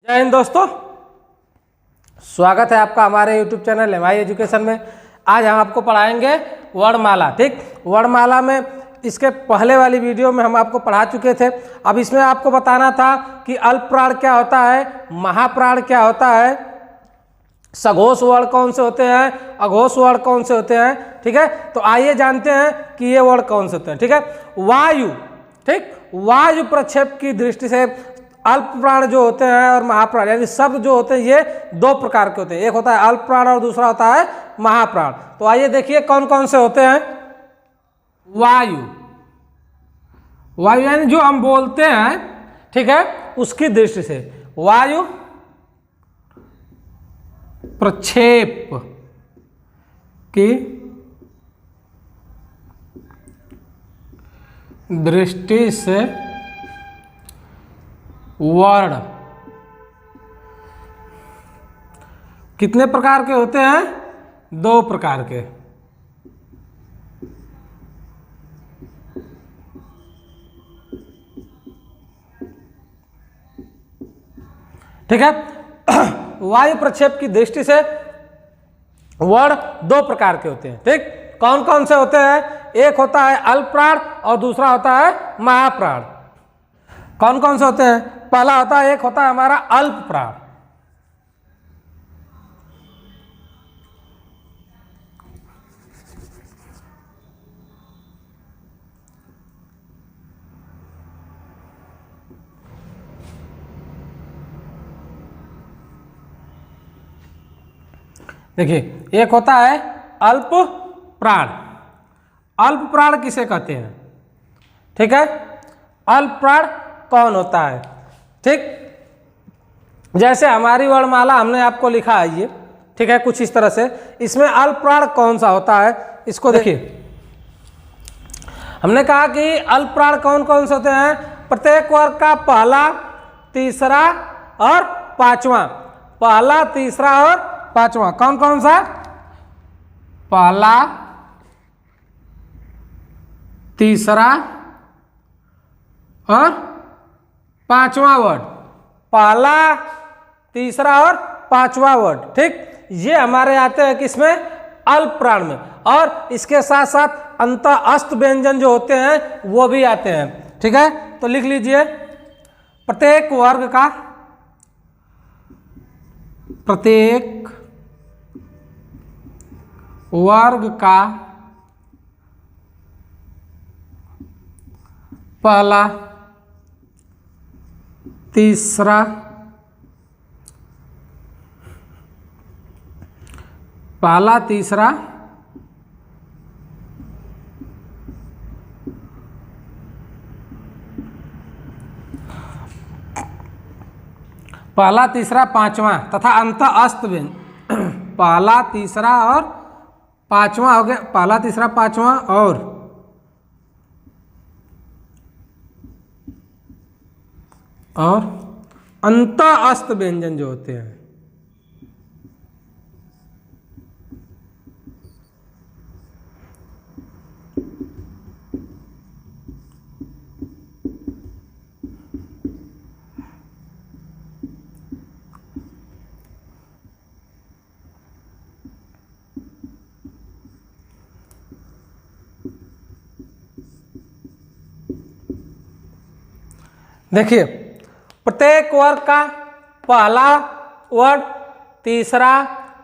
जय हिंद दोस्तों, स्वागत है आपका हमारे YouTube चैनल MI एजुकेशन में। आज हम आपको पढ़ाएंगे वर्णमाला। ठीक, वर्णमाला में इसके पहले वाली वीडियो में हम आपको पढ़ा चुके थे। अब इसमें आपको बताना था कि अल्प प्राण क्या होता है, महाप्राण क्या होता है, सघोष वर्ण कौन से होते हैं, अघोष वर्ण कौन से होते हैं। ठीक है, तो आइए जानते हैं कि ये वर्ण कौन से होते हैं। ठीक है, वायु, ठीक, वायु प्रक्षेप की दृष्टि से अल्प प्राण जो होते हैं और महाप्राण यानी शब्द जो होते हैं ये दो प्रकार के होते हैं। एक होता है अल्प प्राण और दूसरा होता है महाप्राण। तो आइए देखिए कौन कौन से होते हैं। वायु, वायु यानी जो हम बोलते हैं, ठीक है, उसकी दृष्टि से वायु प्रक्षेप की दृष्टि से वर्ण कितने प्रकार के होते हैं? दो प्रकार के। ठीक है, वायु प्रक्षेप की दृष्टि से वर्ण दो प्रकार के होते हैं। ठीक, कौन कौन से होते हैं? एक होता है अल्प प्राण और दूसरा होता है महाप्राण। कौन कौन से होते हैं? पहला होता है, एक होता है हमारा अल्प प्राण। देखिए, एक होता है अल्प प्राण। अल्प प्राण किसे कहते हैं? ठीक है, अल्प प्राण कौन होता है? ठीक, जैसे हमारी वर्णमाला हमने आपको लिखा है ये, ठीक है, कुछ इस तरह से। इसमें अल्प प्राण कौन सा होता है इसको देखिए। हमने कहा कि अल्प प्राण कौन कौन से होते हैं? प्रत्येक वर्ग का पहला, तीसरा और पांचवा। पहला, तीसरा और पांचवा कौन कौन सा? पहला, तीसरा और पांचवा वर्ड। पहला, तीसरा और पांचवा वर्ड, ठीक, ये हमारे आते हैं किसमें? अल्प प्राण में। और इसके साथ साथ अंत अस्त व्यंजन जो होते हैं वो भी आते हैं। ठीक है, तो लिख लीजिए, प्रत्येक वर्ग का पहला, तीसरा, पहला, तीसरा पहला, तीसरा, पांचवा तथा अंत अस्त व्यंजन। पहला, तीसरा और पांचवा हो गया। पहला, तीसरा, पांचवा और अंत अस्त व्यंजन जो होते हैं। देखिए, प्रत्येक वर्ग का पहला वर्ग, तीसरा,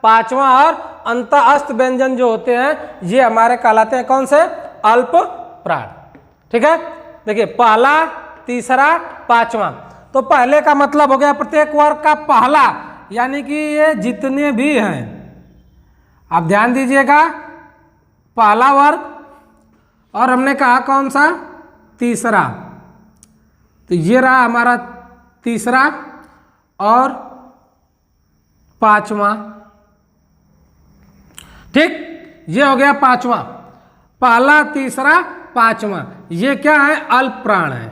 पांचवा और अंत अस्त व्यंजन जो होते हैं ये हमारे कहलाते हैं कौन से? अल्प प्राण। ठीक है, देखिए, पहला, तीसरा, पांचवा। तो पहले का मतलब हो गया प्रत्येक वर्ग का पहला, यानी कि ये जितने भी हैं, आप ध्यान दीजिएगा, पहला वर्ग और हमने कहा कौन सा? तीसरा। तो ये रहा हमारा तीसरा और पांचवा। ठीक, ये हो गया पांचवा। पहला, तीसरा, पांचवा, ये क्या है? अल्प प्राण है,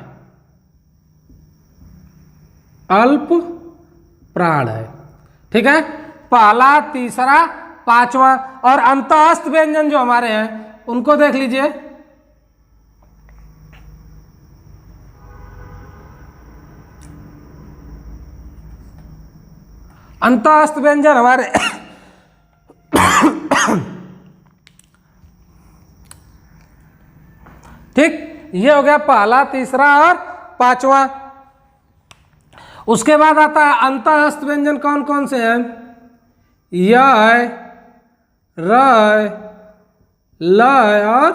अल्प प्राण है। ठीक है, पहला, तीसरा, पांचवा और अंत अस्त व्यंजन जो हमारे हैं उनको देख लीजिए। अंतःस्थ व्यंजन हमारे ठीक, ये हो गया पहला, तीसरा और पांचवा। उसके बाद आता है अंतःस्थ व्यंजन कौन कौन से हैं? य, र, ल और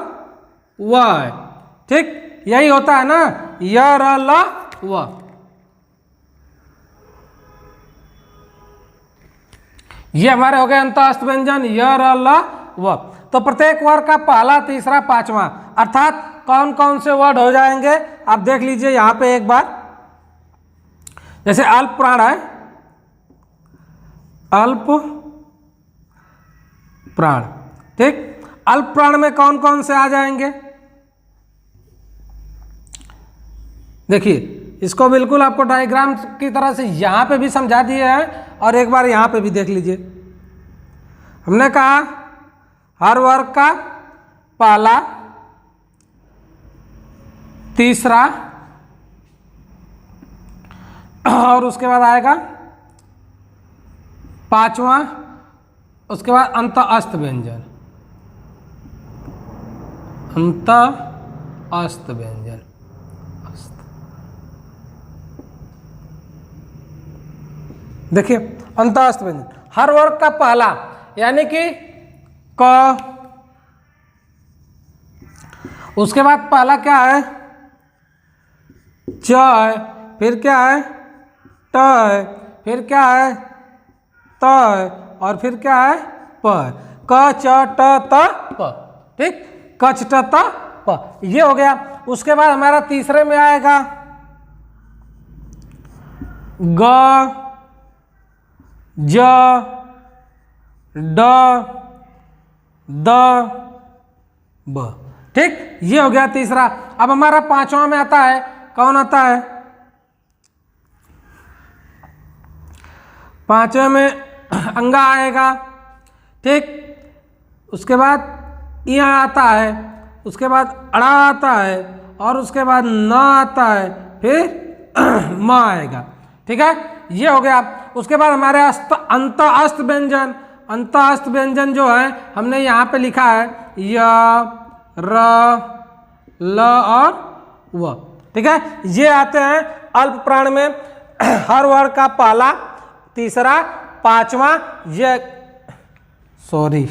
व। ठीक, यही होता है ना, य र ल व। ये हमारे हो गए अंतःस्थ व्यंजन य र ल व। तो प्रत्येक वर्ग का पहला, तीसरा, पांचवा, अर्थात कौन कौन से वर्ड हो जाएंगे आप देख लीजिए यहां पे एक बार। जैसे अल्प प्राण है, अल्प प्राण, ठीक, अल्प प्राण में कौन कौन से आ जाएंगे? देखिए, इसको बिल्कुल आपको डायग्राम की तरह से यहां पे भी समझा दिए हैं और एक बार यहां पे भी देख लीजिए। हमने कहा हर वर्ग का पहला, तीसरा और उसके बाद आएगा पांचवा, उसके बाद अंतःस्थ व्यंजन, अंतःस्थ व्यंजन। देखिए अंतःस्थ व्यंजन हर वर्ग का पहला, यानी कि क, उसके बाद पहला क्या है? च है, फिर क्या है? ट है, फिर क्या है? त है, और फिर क्या है? प है। क च ट त प, ठीक, क च ट त प, ये हो गया। उसके बाद हमारा तीसरे में आएगा ग, ज, ड, द, ब, ठीक, ये हो गया तीसरा। अब हमारा पांचवा में आता है, कौन आता है? पांचवे में अंगा आएगा, ठीक, उसके बाद इ आता है, उसके बाद अड़ा आता है और उसके बाद न आता है, फिर म आएगा, ठीक है, ये हो गया। उसके बाद हमारे अंतःस्थ व्यंजन, अंतःस्थ व्यंजन जो है हमने यहाँ पे लिखा है य, र, ल और व, ठीक है, ये आते हैं अल्प प्राण में। हर वर्ग का पहला, तीसरा, पांचवा, ये सॉरी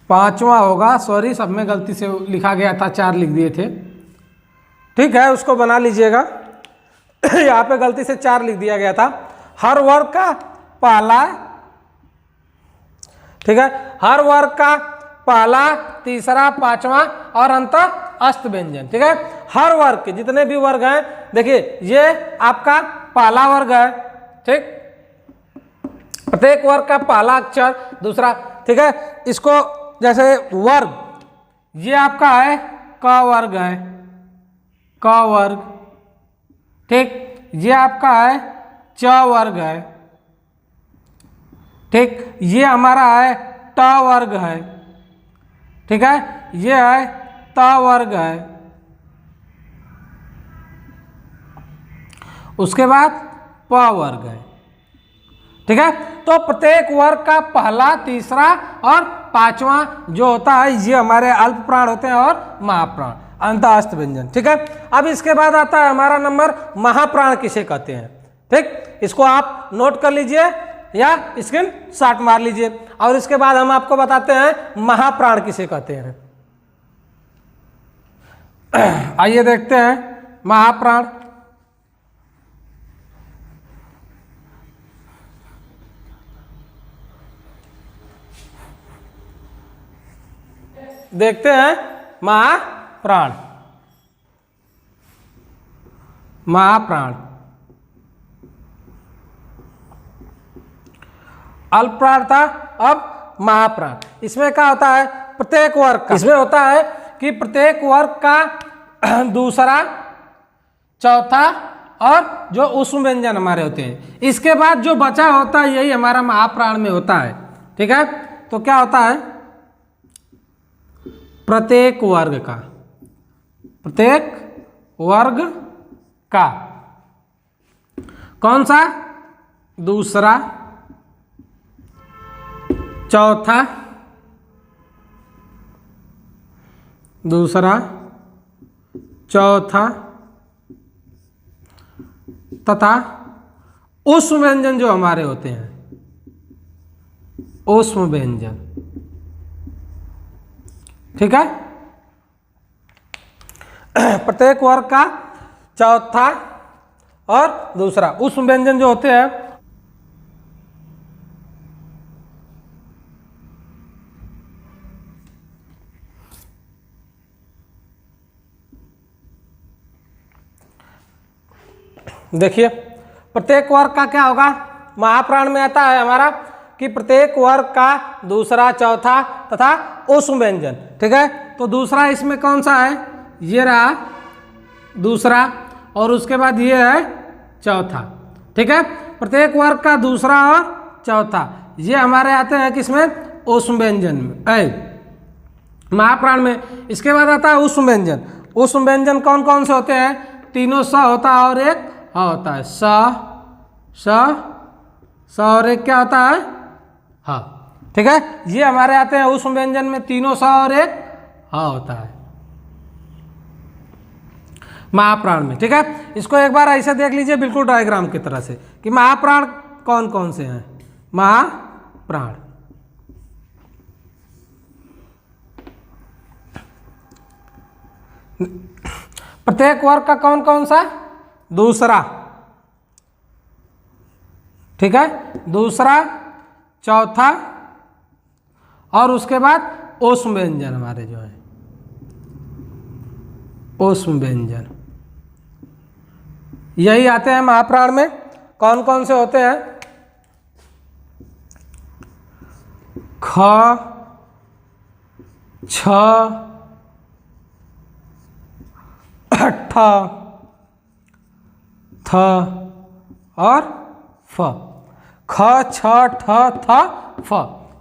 पांचवा होगा, सॉरी सब में गलती से लिखा गया था, 4 लिख दिए थे, ठीक है, उसको बना लीजिएगा। यहाँ पे गलती से 4 लिख दिया गया था। हर वर्ग का पहला, ठीक है, हर वर्ग का पहला, तीसरा, पांचवा और अंतःस्थ व्यंजन, ठीक है। हर वर्ग के जितने भी वर्ग हैं, देखिए ये आपका पहला वर्ग है, ठीक, प्रत्येक वर्ग का पहला अक्षर, दूसरा, ठीक है। इसको जैसे वर्ग, ये आपका है क वर्ग है, क वर्ग, ठीक, ये आपका है च वर्ग है, ठीक, ये हमारा है ट वर्ग है, ठीक है, ये है त वर्ग है, उसके बाद प वर्ग है, ठीक है। तो प्रत्येक वर्ग का पहला, तीसरा और पांचवा जो होता है ये हमारे अल्प प्राण होते हैं और महाप्राण, अंतःस्थ व्यंजन, ठीक है। अब इसके बाद आता है हमारा नंबर महाप्राण किसे कहते हैं, ठीक, इसको आप नोट कर लीजिए या स्क्रीन शॉट मार लीजिए और इसके बाद हम आपको बताते हैं महाप्राण किसे कहते हैं। आइए देखते हैं महाप्राण। देखते हैं महाप्राण। महाप्राण अल्प प्राण था, अब महाप्राण। इसमें क्या होता है, प्रत्येक वर्ग का, इसमें होता है कि प्रत्येक वर्ग का दूसरा, चौथा और जो उष्म व्यंजन हमारे होते हैं, इसके बाद जो बचा होता है यही हमारा महाप्राण में होता है, ठीक है। तो क्या होता है, प्रत्येक वर्ग का, प्रत्येक वर्ग का कौन सा? दूसरा, चौथा, दूसरा, चौथा तथा ऊष्म व्यंजन जो हमारे होते हैं, ऊष्म व्यंजन। ठीक है, प्रत्येक वर्ग का चौथा और दूसरा ऊष्म व्यंजन जो होते हैं देखिए प्रत्येक वर्ग का क्या होगा, महाप्राण में आता है हमारा कि प्रत्येक वर्ग का दूसरा, चौथा तथा ऊष्म व्यंजन। ठीक है, तो दूसरा इसमें कौन सा है? ये रहा दूसरा और उसके बाद ये है चौथा। ठीक है, प्रत्येक वर्ग का दूसरा और चौथा ये हमारे आते हैं किसमें? ऊष्म व्यंजन में, महाप्राण में। इसके बाद आता है ऊष्म व्यंजन। ऊष्म व्यंजन कौन कौन से होते हैं? तीनों स होता है और एक ह होता है। स और एक क्या होता है? ह। ठीक है, ये हमारे आते हैं ऊष्म व्यंजन में, तीनों स और एक ह होता है महाप्राण में। ठीक है, इसको एक बार ऐसे देख लीजिए बिल्कुल डायग्राम की तरह से कि महाप्राण कौन कौन से हैं। महाप्राण प्रत्येक वर्ग का कौन कौन सा? दूसरा। ठीक है, दूसरा, चौथा और उसके बाद ऊष्म व्यंजन हमारे जो है, ऊष्म व्यंजन यही आते हैं महाप्राण में। कौन कौन से होते हैं? ख, छ, ठ, थ और फ। ख, छ, ठ, थ, फ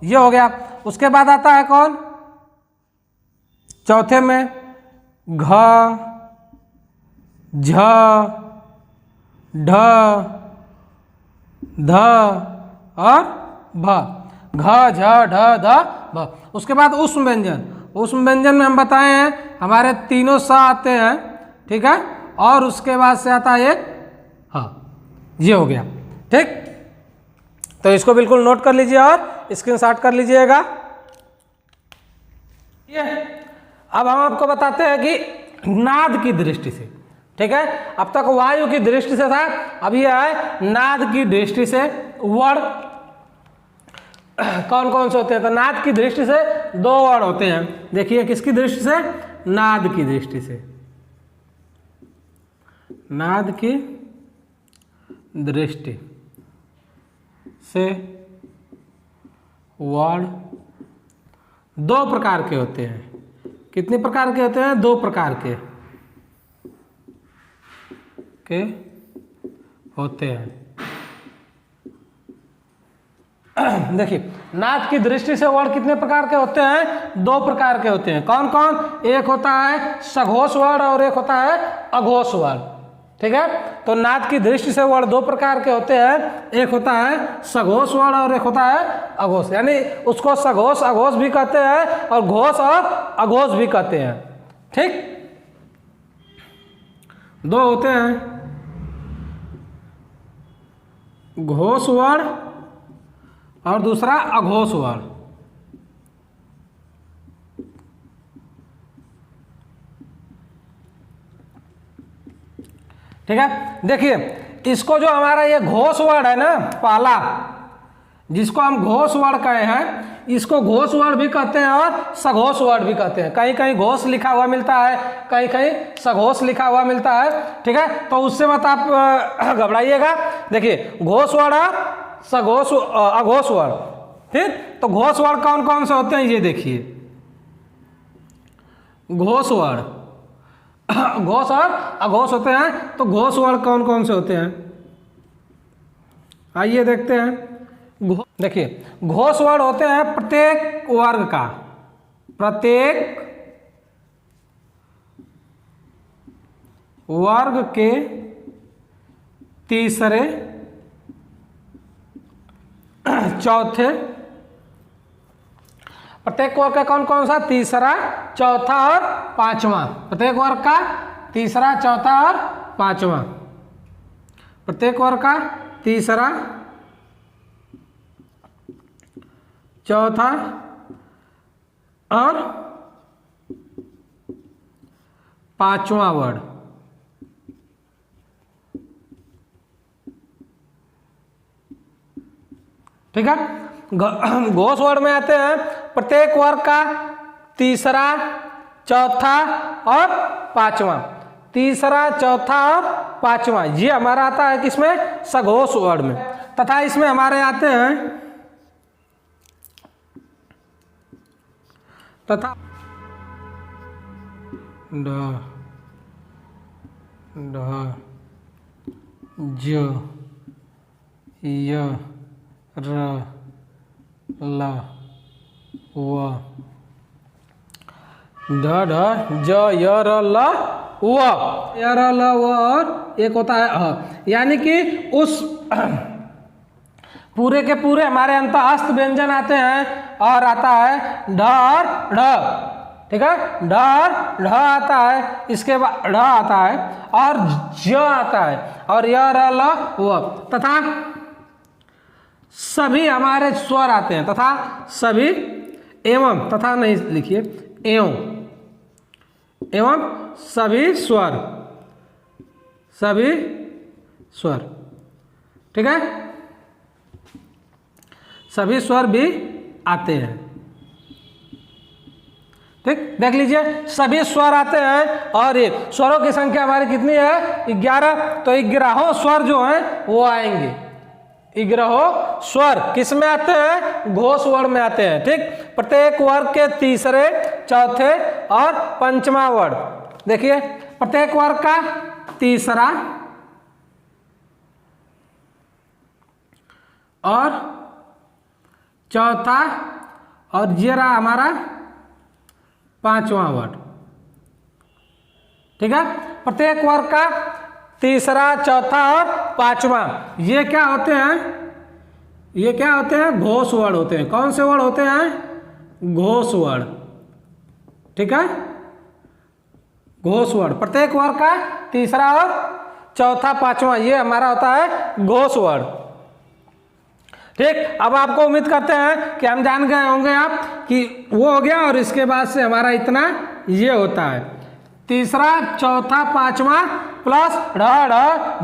ये हो गया। उसके बाद आता है कौन? चौथे में घ, झ, ढ, ध और भ। घ, झ, ढ, ध, भ। उसके बाद ऊष्म व्यंजन। ऊष्म व्यंजन में हम बताए हैं हमारे तीनों स आते हैं। ठीक है, और उसके बाद से आता है एक ह। ये हो गया। ठीक, तो इसको बिल्कुल नोट कर लीजिए और स्क्रीनशॉट कर लीजिएगा। ये अब हम आपको बताते हैं कि नाद की दृष्टि से। ठीक है, अब तक वायु की दृष्टि से था, अब ये है नाद की दृष्टि से। वर्ण कौन कौन से होते हैं? तो नाद की दृष्टि से दो वर्ण होते हैं। देखिए किसकी दृष्टि से? नाद की दृष्टि से। नाद की दृष्टि से वर्ण दो प्रकार के होते हैं। कितने प्रकार के होते हैं? दो प्रकार के होते हैं। देखिए नाद की दृष्टि से वर्ण कितने प्रकार के होते हैं? दो प्रकार के होते हैं। कौन कौन? एक होता है सघोष वर्ण और एक होता है अघोष वर्ण। ठीक है, तो नाद की दृष्टि से वर्ण दो प्रकार के होते हैं। एक होता है सघोष वर्ण और एक होता है अघोष, यानी उसको सघोष अघोष भी कहते हैं और घोष और अघोष भी कहते हैं। ठीक, दो होते हैं, घोष वर्ण और दूसरा अघोष वर्ण। ठीक है, देखिए इसको जो हमारा ये घोष वर्ण है ना, पहला जिसको हम घोष वर्ण कहे हैं, इसको घोष वर्ण भी कहते हैं और सघोष वर्ण भी कहते हैं। कहीं कहीं घोष लिखा हुआ मिलता है, कहीं कहीं सघोष लिखा हुआ मिलता है। ठीक है, तो उससे मत आप घबराइएगा। देखिए घोष वर्ण, सघोष, अघोष वर्ण। ठीक, तो घोष वर्ण कौन कौन से होते हैं ये देखिए। घोष वर्ण घोष और अघोष होते हैं। तो घोष वर्ण कौन कौन से होते हैं आइए देखते हैं। देखिए घोष वर्ण होते हैं प्रत्येक वर्ग का, प्रत्येक वर्ग के तीसरे चौथे, प्रत्येक वर्ग का कौन कौन सा? तीसरा, चौथा और पांचवा। प्रत्येक वर्ग का तीसरा, चौथा और पांचवा। प्रत्येक वर्ग का तीसरा, चौथा और पांचवा वर्ड। ठीक है, घोष वर्ड में आते हैं प्रत्येक वर्ग का तीसरा, चौथा और पांचवा। तीसरा, चौथा और पांचवा ये हमारा आता है किसमें? सघोष वर्ड में। तथा इसमें हमारे आते हैं तथा ड, ढ, ज, य, र, ल, व, ढ, ढ, ज, य, र, ल, व, य, र, ल, व और एक होता है अ। यानी कि उस पूरे के पूरे हमारे अंतःस्थ व्यंजन आते हैं और आता है ढ और ढ। ठीक है, ढ और ढ आता है, इसके बाद ढ आता है और ज आता है और य, र, ल, व। तथा सभी हमारे स्वर आते हैं। तथा सभी, एवं, तथा नहीं लिखिए, एवं सभी स्वर, सभी स्वर। ठीक है, सभी स्वर भी आते हैं। ठीक, देख लीजिए, सभी स्वर आते हैं और ये स्वरों की संख्या हमारी कितनी है? 11। तो 11 स्वर जो हैं वो आएंगे। 11 स्वर किस में आते हैं? घोष वर्ण में आते हैं। ठीक, प्रत्येक वर्ग के तीसरे, चौथे और पंचमा वर्ड। देखिए, प्रत्येक वर्ग का तीसरा और चौथा और ये रहा हमारा पांचवा वर्ड। ठीक है, प्रत्येक वर्ग का तीसरा, चौथा और पांचवा ये क्या होते हैं? ये क्या होते हैं? घोष वर्ड होते हैं। कौन से वर्ड होते हैं? घोष वर्ड। ठीक है, घोष वर्ड। प्रत्येक वर्ग का तीसरा और चौथा, पांचवा ये हमारा होता है घोष वर्ड। ठीक, अब आपको उम्मीद करते हैं कि हम जान गए होंगे आप कि वो हो गया और इसके बाद से हमारा इतना ये होता है तीसरा, चौथा, पांचवा प्लस ढ, ढ,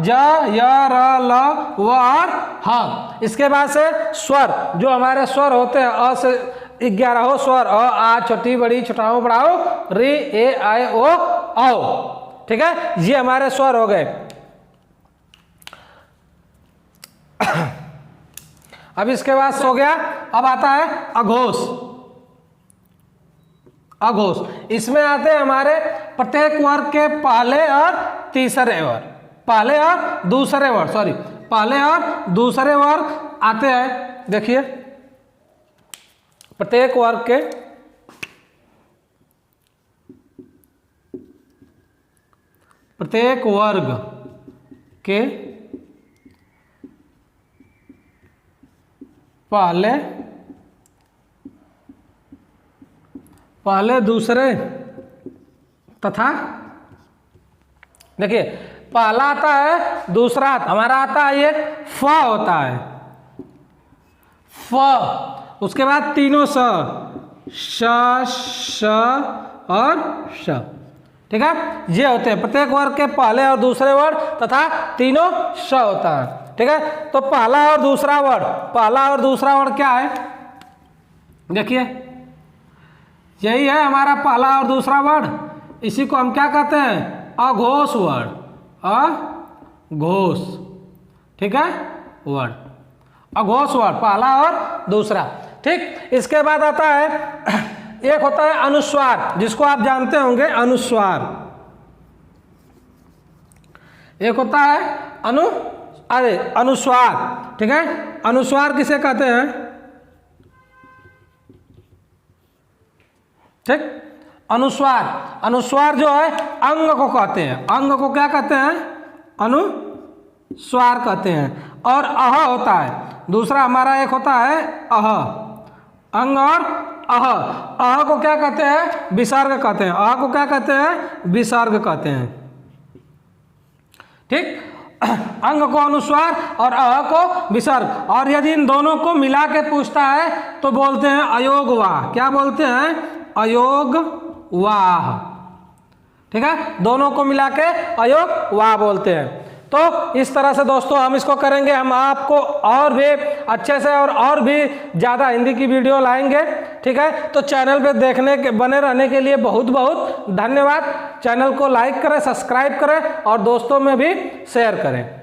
ज, य, र, ल, व और ह। इसके बाद से स्वर, जो हमारे स्वर होते हैं अ से 11 स्वर, अ, आ, छोटी बड़ी, छोटाओ बड़ाओ, रे, ए, आए, ओ, औ। ठीक है, ये हमारे स्वर हो गए। अब इसके बाद हो गया, अब आता है अघोष। अघोष इसमें आते हैं हमारे प्रत्येक वर्ग के पहले और तीसरे वर्ग, पहले और दूसरे वर्ग, सॉरी पहले और दूसरे वर्ग आते हैं। देखिए, प्रत्येक वर्ग के पहले दूसरे तथा, देखिए पहला आता है, दूसरा हमारा आता है ये फ होता है, फ। उसके बाद तीनों स, श और श। ठीक है, ये होते हैं प्रत्येक वर्ग के पहले और दूसरे वर्ड तथा तीनों श होता है। ठीक है, तो पहला और दूसरा वर्ड, पहला और दूसरा वर्ड क्या है? देखिए, यही है हमारा पहला और दूसरा वर्ड। इसी को हम क्या कहते हैं? अघोष वर्ड, अघोष। ठीक है, वर्ड अघोष वर्ड, पहला और दूसरा। ठीक, इसके बाद आता है एक होता है अनुस्वार, जिसको आप जानते होंगे, अनुस्वार। एक होता है अनुस्वार। ठीक है, अनुस्वार किसे कहते हैं? ठीक, अनुस्वार, अनुस्वार जो है अंग को कहते हैं, अंग को क्या कहते हैं? अनुस्वार कहते हैं। और अह होता है, दूसरा हमारा एक होता है अह, अंग और अह। अह को क्या कहते हैं? विसर्ग कहते हैं। अह को क्या कहते हैं? विसर्ग कहते हैं। ठीक, अंग को अनुस्वार और अह को विसर्ग। और यदि इन दोनों को मिला के पूछता है तो बोलते हैं अयोगवाह। क्या बोलते हैं? अयोगवाह। ठीक है, दोनों को मिला के अयोगवाह बोलते हैं। तो इस तरह से दोस्तों हम इसको करेंगे। हम आपको और भी अच्छे से और भी ज़्यादा हिंदी की वीडियो लाएंगे। ठीक है, तो चैनल पे देखने के बने रहने के लिए बहुत बहुत धन्यवाद। चैनल को लाइक करें, सब्सक्राइब करें और दोस्तों में भी शेयर करें।